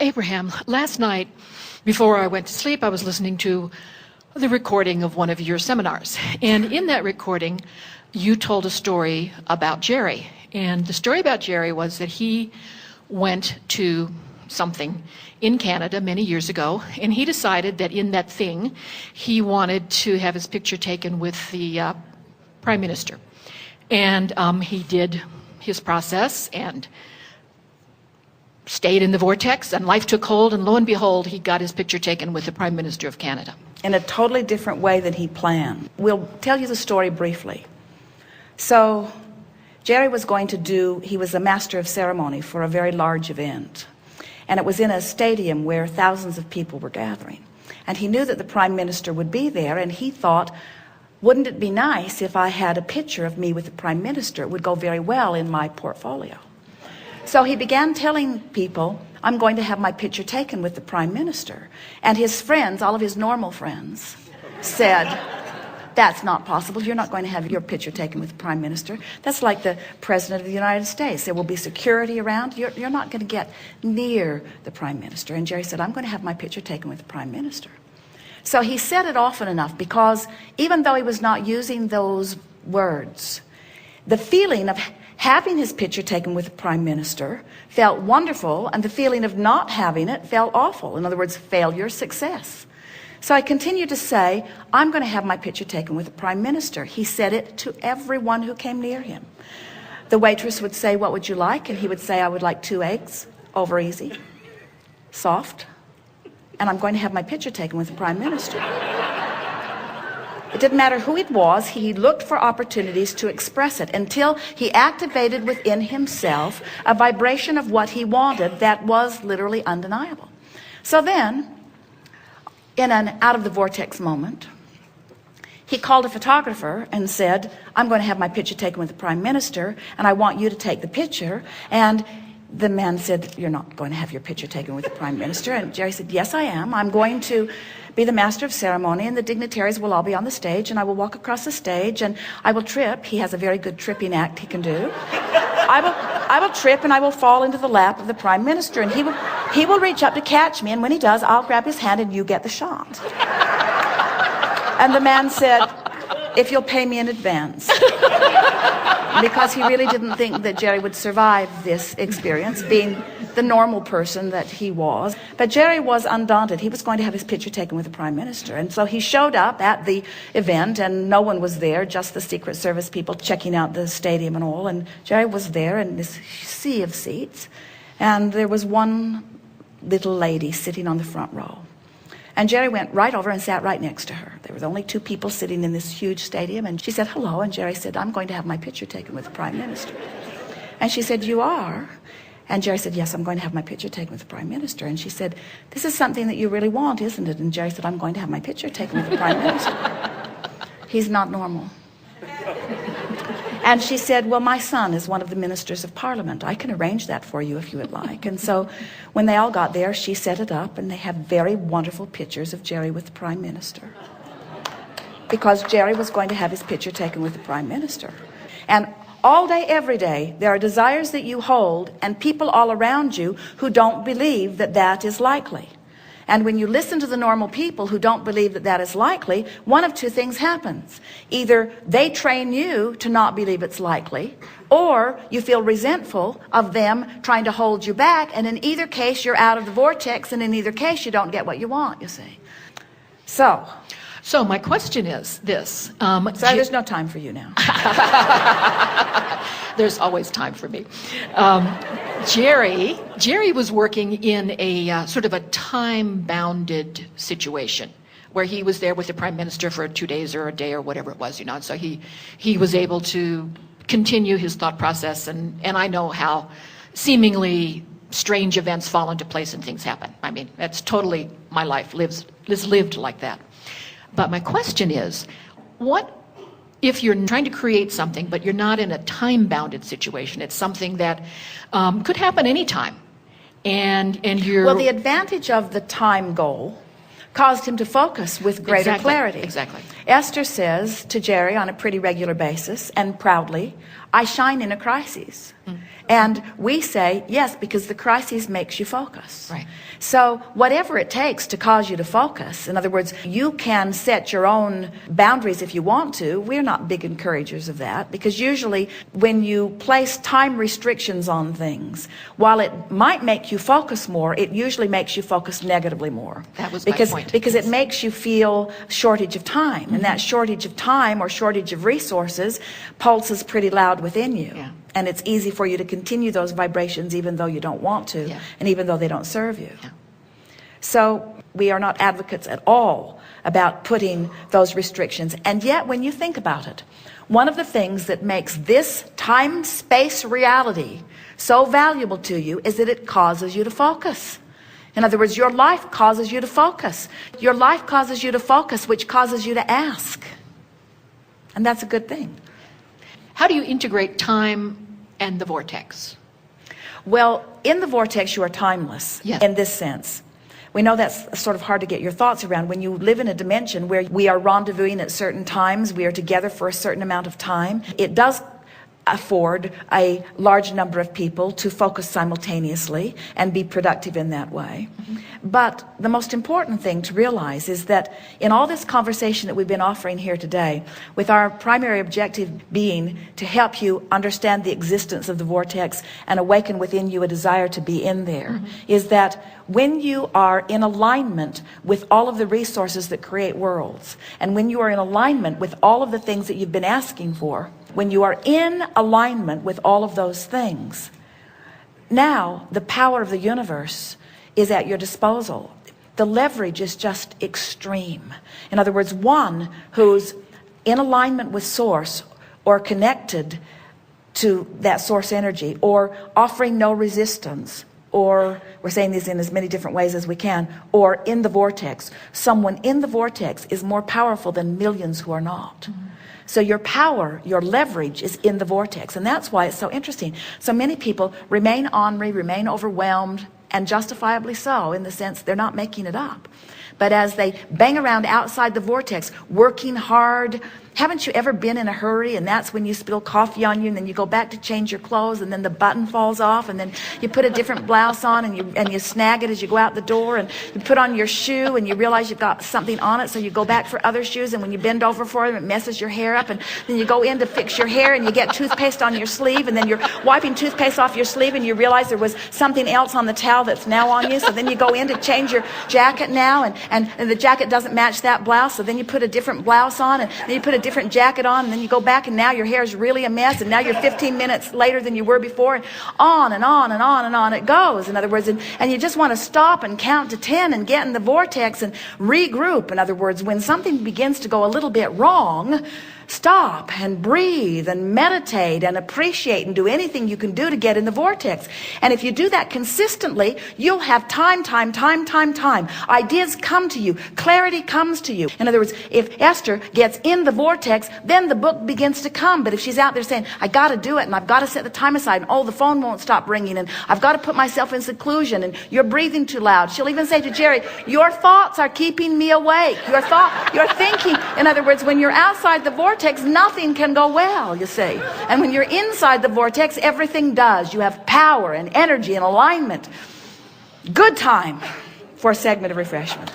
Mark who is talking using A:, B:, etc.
A: Abraham, last night, before I went to sleep, I was listening to the recording of one of your seminars. And in that recording, you told a story about Jerry. And the story about Jerry was that he went to something in Canada many years ago, and he decided that in that thing, he wanted to have his picture taken with the Prime Minister. And he did his process and stayed in the vortex, and life took hold, and lo and behold, he got his picture taken with the Prime Minister of Canada.
B: In a totally different way than he planned. We'll tell you the story briefly. So, Jerry was going to he was a master of ceremony for a very large event. And it was in a stadium where thousands of people were gathering. And he knew that the Prime Minister would be there, and he thought, wouldn't it be nice if I had a picture of me with the Prime Minister? It would go very well in my portfolio. So he began telling people, I'm going to have my picture taken with the Prime Minister. And his friends, all of his normal friends, said, that's not possible. You're not going to have your picture taken with the Prime Minister. That's like the President of the United States. There will be security around. You're not going to get near the Prime Minister. And Jerry said, I'm going to have my picture taken with the Prime Minister. So he said it often enough, because even though he was not using those words, the feeling of having his picture taken with the Prime Minister felt wonderful, and the feeling of not having it felt awful. In other words, failure, success. So I continued to say, I'm going to have my picture taken with the Prime Minister. He said it to everyone who came near him. The waitress would say, what would you like? And he would say, I would like 2 eggs, over easy, soft, and I'm going to have my picture taken with the Prime Minister. It didn't matter who it was, he looked for opportunities to express it until he activated within himself a vibration of what he wanted that was literally undeniable. So then, in an out-of-the-vortex moment, he called a photographer and said, I'm going to have my picture taken with the Prime Minister, and I want you to take the picture. And the man said, you're not going to have your picture taken with the Prime Minister. And Jerry said, yes, I am. I'm going to be the master of ceremony, and the dignitaries will all be on the stage, and I will walk across the stage, and I will trip. He has a very good tripping act he can do. I will trip, and I will fall into the lap of the Prime Minister, and he will reach up to catch me, and when he does, I'll grab his hand, and you get the shot. And the man said, if you'll pay me in advance. Because he really didn't think that Jerry would survive this experience, being the normal person that he was. But Jerry was undaunted. He was going to have his picture taken with the Prime Minister. And so he showed up at the event, and no one was there, just the Secret Service people checking out the stadium and all. And Jerry was there in this sea of seats. And there was one little lady sitting on the front row. And Jerry went right over and sat right next to her. There were only 2 people sitting in this huge stadium, and she said, hello, and Jerry said, I'm going to have my picture taken with the Prime Minister. And she said, you are? And Jerry said, yes, I'm going to have my picture taken with the Prime Minister. And she said, this is something that you really want, isn't it? And Jerry said, I'm going to have my picture taken with the Prime Minister. He's not normal. And she said, well, my son is one of the ministers of Parliament. I can arrange that for you if you would like. And so when they all got there, she set it up, and they have very wonderful pictures of Jerry with the Prime Minister. Because Jerry was going to have his picture taken with the Prime Minister. And all day, every day, there are desires that you hold and people all around you who don't believe that that is likely. And when you listen to the normal people who don't believe that that is likely, one of 2 things happens. Either they train you to not believe it's likely, or you feel resentful of them trying to hold you back, and in either case you're out of the vortex, and in either case you don't get what you want, you see. So
A: my question is this.
B: There's no time for you now.
A: There's always time for me. Jerry was working in a sort of a time-bounded situation where he was there with the Prime Minister for 2 days or a day or whatever it was, and so he was able to continue his thought process, and I know how seemingly strange events fall into place and things happen. I mean, that's totally my life, lived like that. But my question is, what if you're trying to create something, but you're not in a time-bounded situation? It's something that could happen anytime, and you're...
B: Well, the advantage of the time goal caused him to focus with greater clarity.
A: Exactly.
B: Esther says to Jerry on a pretty regular basis, and proudly, I shine in a crisis. And we say, yes, because the crisis makes you focus.
A: Right.
B: So whatever it takes to cause you to focus, in other words, you can set your own boundaries if you want to. We're not big encouragers of that, because usually when you place time restrictions on things, while it might make you focus more, it usually makes you focus negatively more.
A: That was my point.
B: Because it makes you feel shortage of time. And that shortage of time or shortage of resources pulses pretty loud within you.
A: Yeah.
B: And it's easy for you to continue those vibrations even though you don't want to,
A: Yeah.
B: and even though they don't serve you.
A: Yeah.
B: So we are not advocates at all about putting those restrictions. And yet, when you think about it, one of the things that makes this time-space reality so valuable to you is that it causes you to focus. In other words, your life causes you to focus. Your life causes you to focus, which causes you to ask. And that's a good thing.
A: How do you integrate time and the vortex?
B: Well, in the vortex, you are timeless.
A: Yes.
B: In this sense. We know that's sort of hard to get your thoughts around. When you live in a dimension where we are rendezvousing at certain times, we are together for a certain amount of time, it does afford a large number of people to focus simultaneously and be productive in that way. But the most important thing to realize is that in all this conversation that we've been offering here today, with our primary objective being to help you understand the existence of the vortex and awaken within you a desire to be in there, is that when you are in alignment with all of the resources that create worlds, and when you are in alignment with all of the things that you've been asking for, when you are in alignment with all of those things, now the power of the universe is at your disposal. The leverage is just extreme. In other words, one who's in alignment with source or connected to that source energy or offering no resistance, or we're saying these in as many different ways as we can, or in the vortex. Someone in the vortex is more powerful than millions who are not. So your power, your leverage is in the vortex. And that's why it's so interesting. So many people remain ornery, remain overwhelmed, and justifiably so, in the sense they're not making it up. But as they bang around outside the vortex, working hard, haven't you ever been in a hurry and that's when you spill coffee on you and then you go back to change your clothes and then the button falls off and then you put a different blouse on and you snag it as you go out the door, and you put on your shoe and you realize you've got something on it, so you go back for other shoes, and when you bend over for them it messes your hair up, and then you go in to fix your hair and you get toothpaste on your sleeve, and then you're wiping toothpaste off your sleeve and you realize there was something else on the towel that's now on you, so then you go in to change your jacket now, and the jacket doesn't match that blouse, so then you put a different blouse on, and then you put a different jacket on, and then you go back and now your hair is really a mess, and now you're 15 minutes later than you were before, and on and on and on and on it goes. In other words, and you just want to stop and count to 10 and get in the vortex and regroup. In other words, when something begins to go a little bit wrong, stop and breathe and meditate and appreciate and do anything you can do to get in the vortex. And if you do that consistently, you'll have time. Ideas come to you. Clarity comes to you. In other words, if Esther gets in the vortex, then the book begins to come. But if she's out there saying, I got to do it, and I've got to set the time aside, and oh, the phone won't stop ringing, and I've got to put myself in seclusion, and you're breathing too loud. She'll even say to Jerry, your thoughts are keeping me awake. You're thinking. In other words, when you're outside the vortex, nothing can go well, you see. And when you're inside the vortex, everything does. You have power and energy and alignment. Good time for a segment of refreshment.